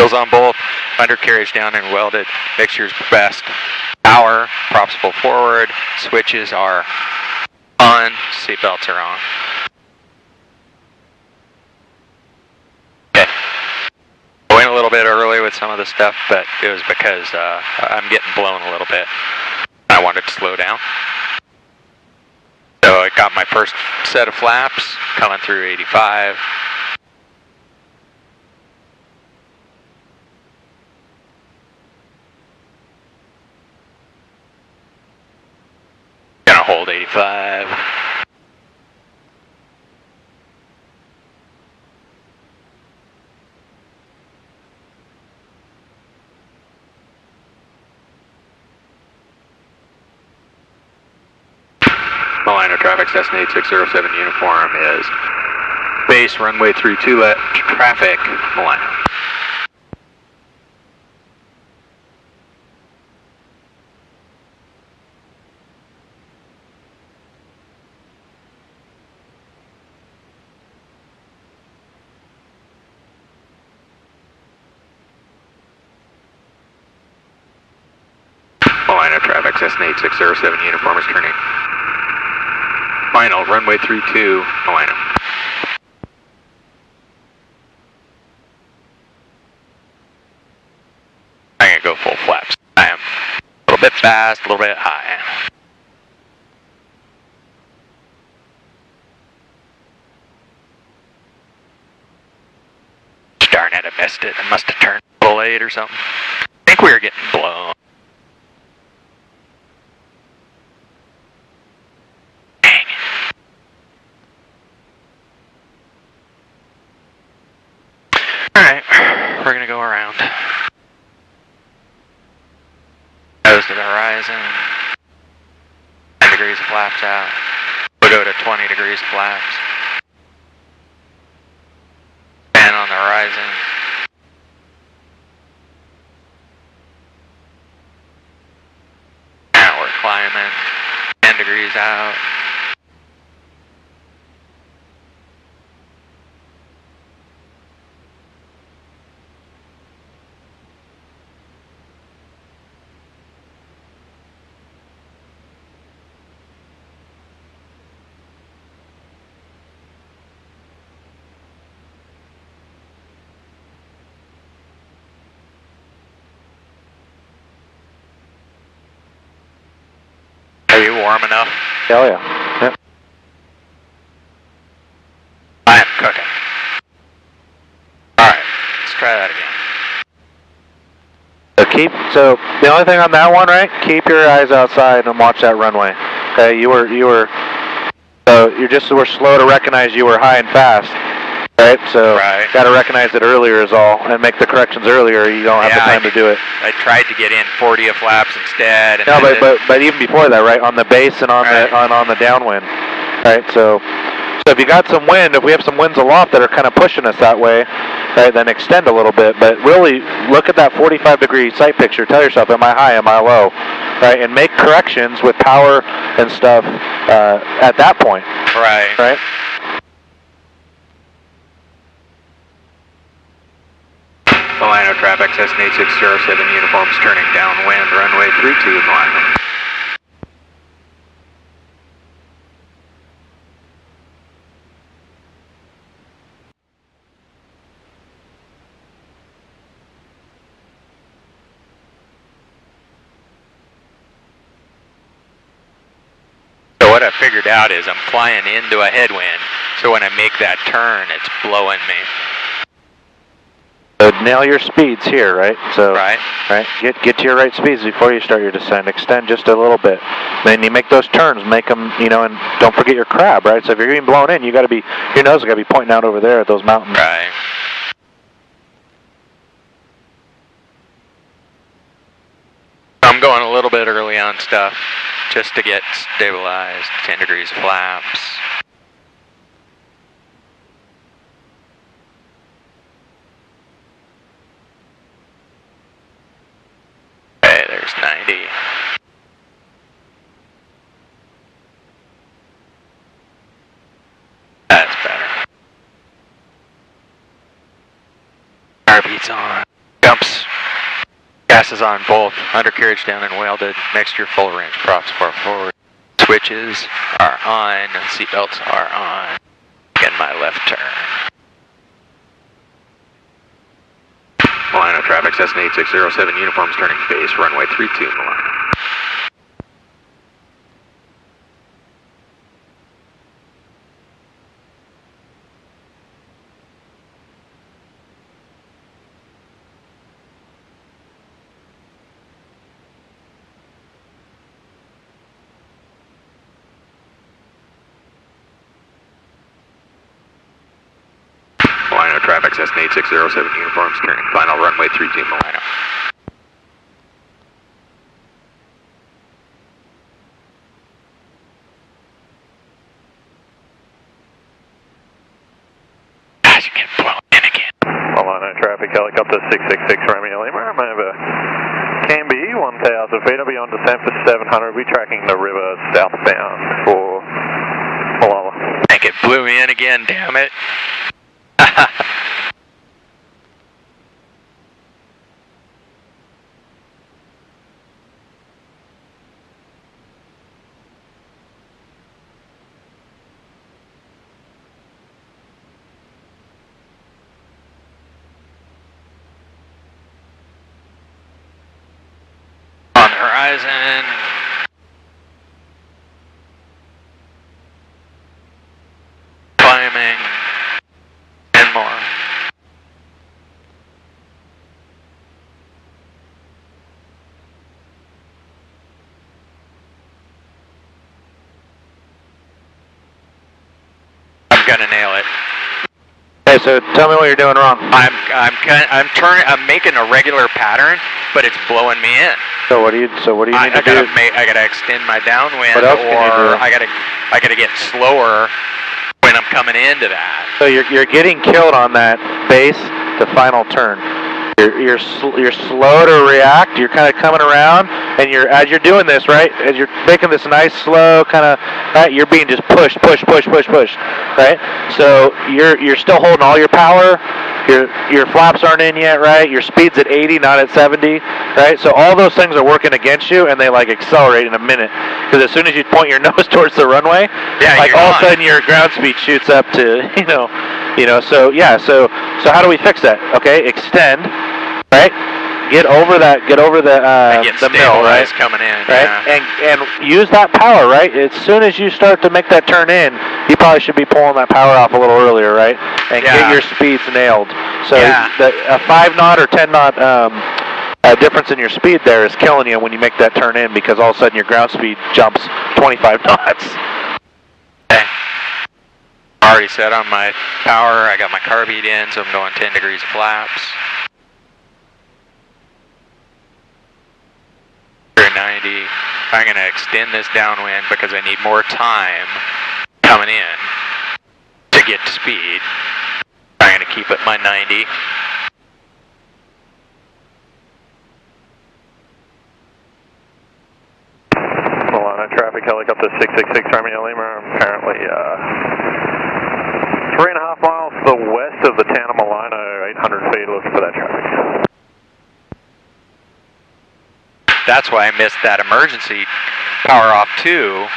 Wheels on both, undercarriage down and welded, mixture's best. Power, props full forward, switches are on, seatbelts are on. Okay. I went a little bit early with some of the stuff, but it was because I'm getting blown a little bit. I wanted to slow down. So I got my first set of flaps coming through 85. Gonna hold 85. Mulino traffic, Cessna 8607 uniform is base runway 32 left traffic, Mulino. Mulino traffic, Cessna 8607 uniform is turning. Final, runway 32, Mulino. I'm gonna go full flaps. I am a little bit fast, a little bit high. Darn it, I missed it. I must have turned a little late or something. I think we were getting blown. Alright, we're gonna go around. Nose to the horizon. 10 degrees of flaps out. We'll go to 20 degrees of flaps. 10 on the horizon. Now we're climbing. 10 degrees out. Are you warm enough? Hell yeah. Yep. I am cooking. Alright, let's try that again. So the only thing on that one, right? Keep your eyes outside and watch that runway. Okay, you were slow to recognize you were high and fast. Right, so got to recognize it earlier is all, and make the corrections earlier. You don't have the time to do it. I tried to get in 40 of flaps instead. And no, but even before that, right, on the base and on the downwind, right. So if you got some wind, if we have some winds aloft that are kind of pushing us that way, right, then extend a little bit. But really, look at that 45-degree sight picture. Tell yourself, am I high? Am I low? Right, and make corrections with power and stuff at that point. Right. Right. Mulino traffic, Cessna 8607 uniforms turning downwind, runway 32, Mulino. So what I figured out is I'm flying into a headwind, so when I make that turn, it's blowing me. So nail your speeds here, right? So right. Get to your right speeds before you start your descent. Extend just a little bit. Then you make those turns, make them, and don't forget your crab, right? So if you're getting blown in, your nose has got to be pointing out over there at those mountains. Right. I'm going a little bit early on stuff, just to get stabilized. 10 degrees of flaps. Okay, there's 90. That's better. Car beats on. Gases on both, undercarriage down and welded, mixture full range, props far forward. Switches are on, seatbelts are on. Again, my left turn. Mulino traffic, Cessna 8607, uniforms turning base, runway 32, Mulino. Mulino traffic, Cessna 8607, uniforms turning final, runway 32, Mulino. Gosh, you get blown in again. Mulino traffic, helicopter 666 Romeo Lima. I'm over Canby, 1,000 feet. I'll be on descent for 700. We'll be tracking the river southbound for Mulino. Think it blew me in again, damn it. On the horizon. Climbing. And more. I'm gonna nail it. Okay, so tell me what you're doing wrong. I'm making a regular pattern, but it's blowing me in. So what do you need to do? I gotta extend my downwind, What else can you do? or I gotta get slower when I'm coming into that. So you're getting killed on that base to final turn. You're slow to react. You're kind of coming around, and as you're doing this, right, as you're making this nice slow kind of, right, you're being just pushed, right. So you're still holding all your power. Your flaps aren't in yet, right? Your speed's at 80, not at 70, right? So all those things are working against you, and they like accelerate in a minute. Because as soon as you point your nose towards the runway, like all of a sudden your ground speed shoots up to, So yeah, so how do we fix that? Okay, extend, right? Get over the mill, right? Coming in, right? yeah. And use that power, right? As soon as you start to make that turn in, you probably should be pulling that power off a little earlier, right? And get your speeds nailed. So a 5 knot or 10 knot difference in your speed there is killing you when you make that turn in, because all of a sudden your ground speed jumps 25 knots. Okay. Already set on my power. I got my carbide in, so I'm going 10 degrees of flaps. 90. I'm going to extend this downwind because I need more time coming in to get to speed. I'm going to keep it my 90. Mulino traffic, helicopter 666 Romeo Lima. I'm currently 3.5 miles to the west of the town of Mulino, 800 feet, looking for that traffic. That's why I missed that emergency power off too,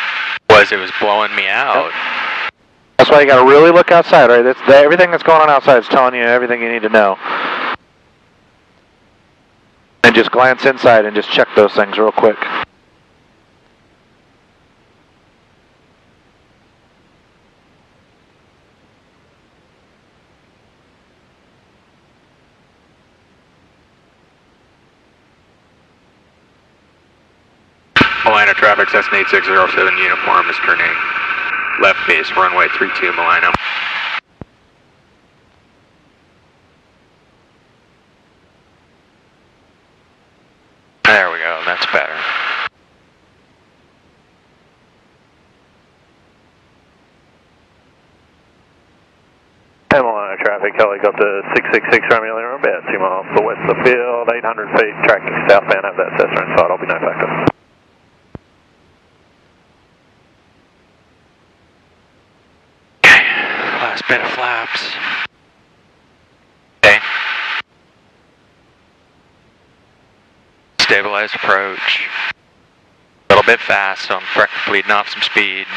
was it was blowing me out. Yep. That's why you got to really look outside, right? Everything that's going on outside is telling you everything you need to know. And just glance inside and just check those things real quick. Mulino traffic, Cessna 8607, uniform is turning left base, runway 32, Mulino. There we go, that's better. Mulino traffic, helicopter 666 Romeo Lima, about 2 miles to the west of the field, 800 feet, tracking southbound, have that Cessna inside, I'll be no factor. Last bit of flaps. Okay. Stabilize approach. A little bit fast, so I'm bleeding off some speed.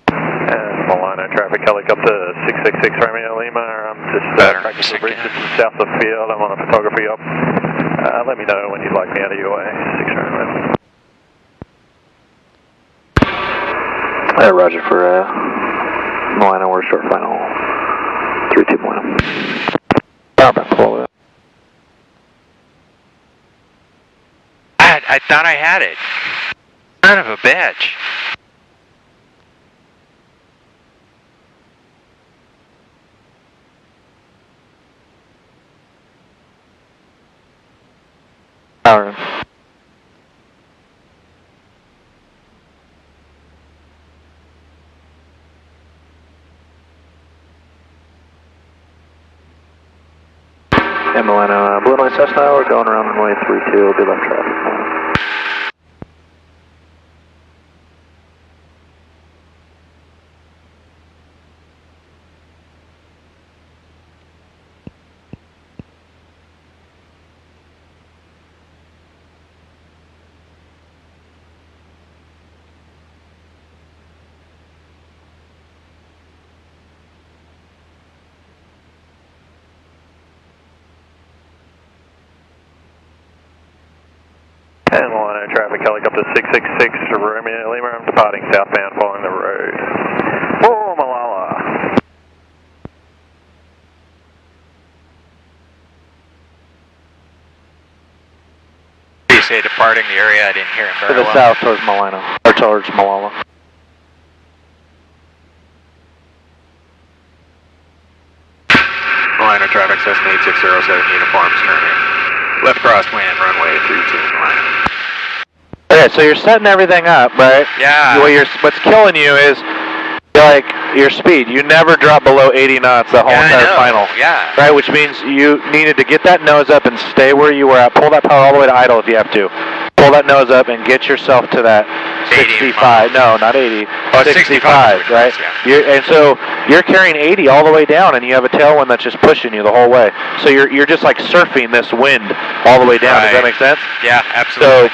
Mulino traffic helicopter 666 Romeo Lima. I'm just tracking the bridge just south of the field. I'm on a photography op. Let me know when you'd like me out of your way. 6 Romeo. Roger for Mulino, we're short final 3-2 Mulino. I thought I had it. Son of a bitch. Power. And Mulino, Blue Noise Cessna, we're going around runway 32, we'll be left traffic. And Mulino traffic helicopter 666 Romeo Lima. I'm departing southbound following the road. For Malala. You say departing the area, I didn't hear him very To the well. south towards Mulino, or towards Malala. Mulino traffic Cessna 8607 uniforms turning. Left crosswind, runway 32 Mulino. Okay, so you're setting everything up, right? Yeah. What's killing you is like your speed. You never drop below 80 knots the whole entire final. Yeah. Right, which means you needed to get that nose up and stay where you were at. Pull that power all the way to idle if you have to. Pull that nose up and get yourself to that 65. No, not 80. Oh, 65, right? Yeah. And so you're carrying 80 all the way down, and you have a tailwind that's just pushing you the whole way. So you're just like surfing this wind all the way down. Right. Does that make sense? Yeah, absolutely.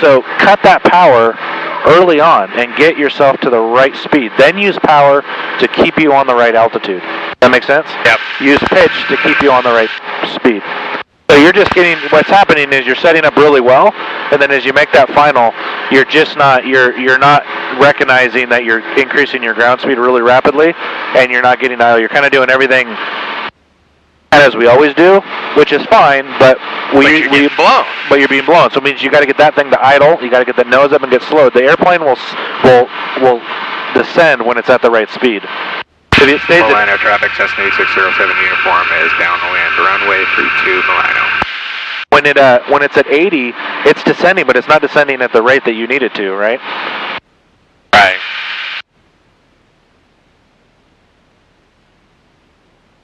So cut that power early on and get yourself to the right speed. Then use power to keep you on the right altitude. That make sense? Yep. Use pitch to keep you on the right speed. So you're just getting, what's happening is you're setting up really well, and then as you make that final, you're just not, you're not recognizing that you're increasing your ground speed really rapidly, and you're not getting idle. You're kind of doing everything as we always do, which is fine, but you're being blown. But you're being blown, so it means you got to get that thing to idle. You got to get the nose up and get slowed. The airplane will descend when it's at the right speed. If it stays Mulino traffic Cessna 8607 uniform is downwind, runway 32 Mulino. when it's at 80, it's descending, but it's not descending at the rate that you need it to, right? Right.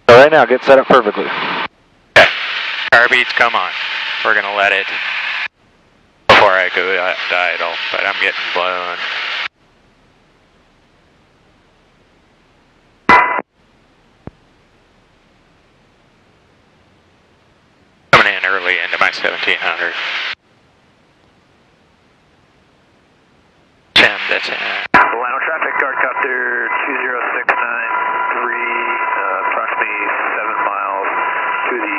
So right now, get set up perfectly. Okay. Car beats, come on. We're going to let it before I go to idle, but I'm getting blown. Coming in early into my 1700. 10 to 10. Mulino traffic, guardcopter 20693, approximately 7 miles to the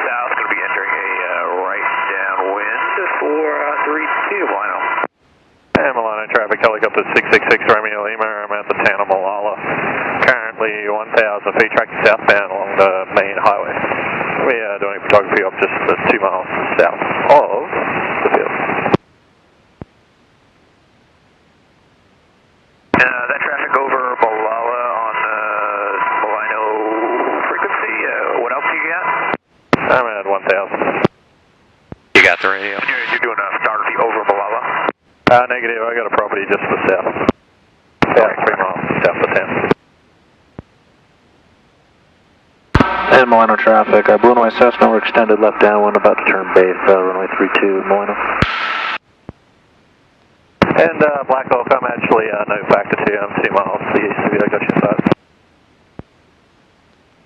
south. Going to be entering a right downwind for 32 Mulino. And Mulino traffic, helicopter 666 Romeo Lima. I'm at the town of Malala. Currently 1,000 feet tracking southbound along the main highway. We are doing photography up just 2 miles south of the field. That traffic over Malala on Mulino frequency. What else you got? I'm at 1,000. You got the radio? You're doing a photography over Malala? Negative. I got a property just to the south. About 3 miles south of town. And Mulino traffic, Blue Noise Cessna, we're extended left downwind, about to turn base, runway 32 Mulino. And Black Hawk, I'm actually no factor 2. down 2 miles. See, I got you inside.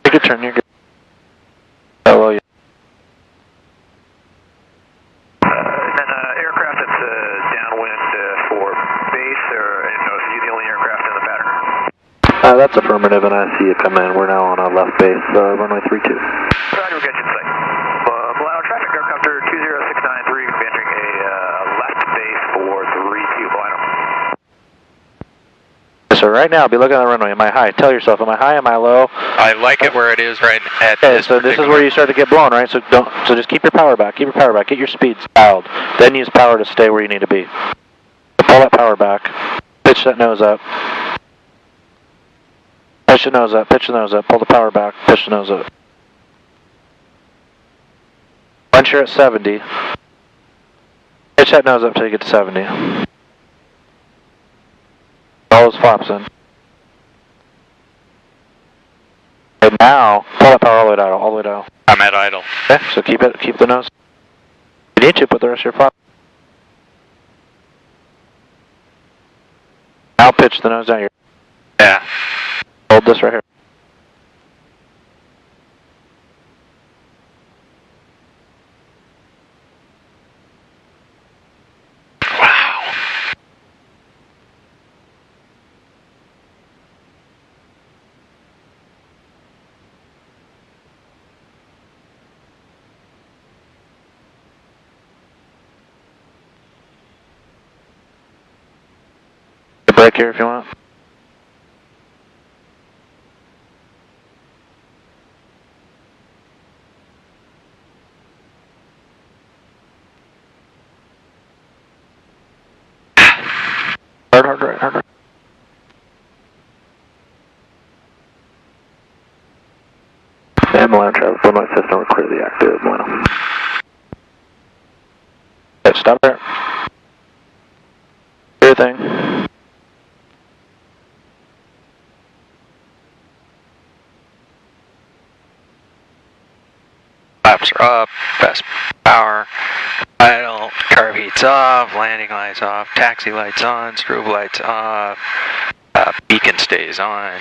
Take a turn, you're good. Oh, well, yeah. And aircraft that's downwind for base, or no, is you the only aircraft in the pattern? That's affirmative, and I see you come in. We're now on a left base, runway 32. Roger, we'll get you in sight. Mulino traffic, aircopter 20693, we'll be entering a left base for 32 Mulino. So right now, be looking at the runway. Am I high? Tell yourself, am I high? Am I low? I like it where it is right at Okay, this so this is particular- where you start to get blown, right? So just keep your power back. Keep your power back. Get your speeds dialed. Then use power to stay where you need to be. Pull that power back. Pitch that nose up. Push the nose up. Pitch the nose up. Pull the power back. Push the nose up. Once you're at 70, pitch that nose up until you get to 70. All those flaps in. And now, pull that power all the way down, all the way down. I'm at idle. Okay, so keep the nose. If you need to, put the rest of your flap. Now pitch the nose down here. Yeah. Hold this right here. Wow. Break here if you want. Hard right, hard right. And Mulino traffic, runway system, we're clearly active, Mulino. Okay, stop there. Do your thing. Flaps are up, best power, idle, carb heats off, landing lights off, taxi lights on, strobe lights off, beacon stays on.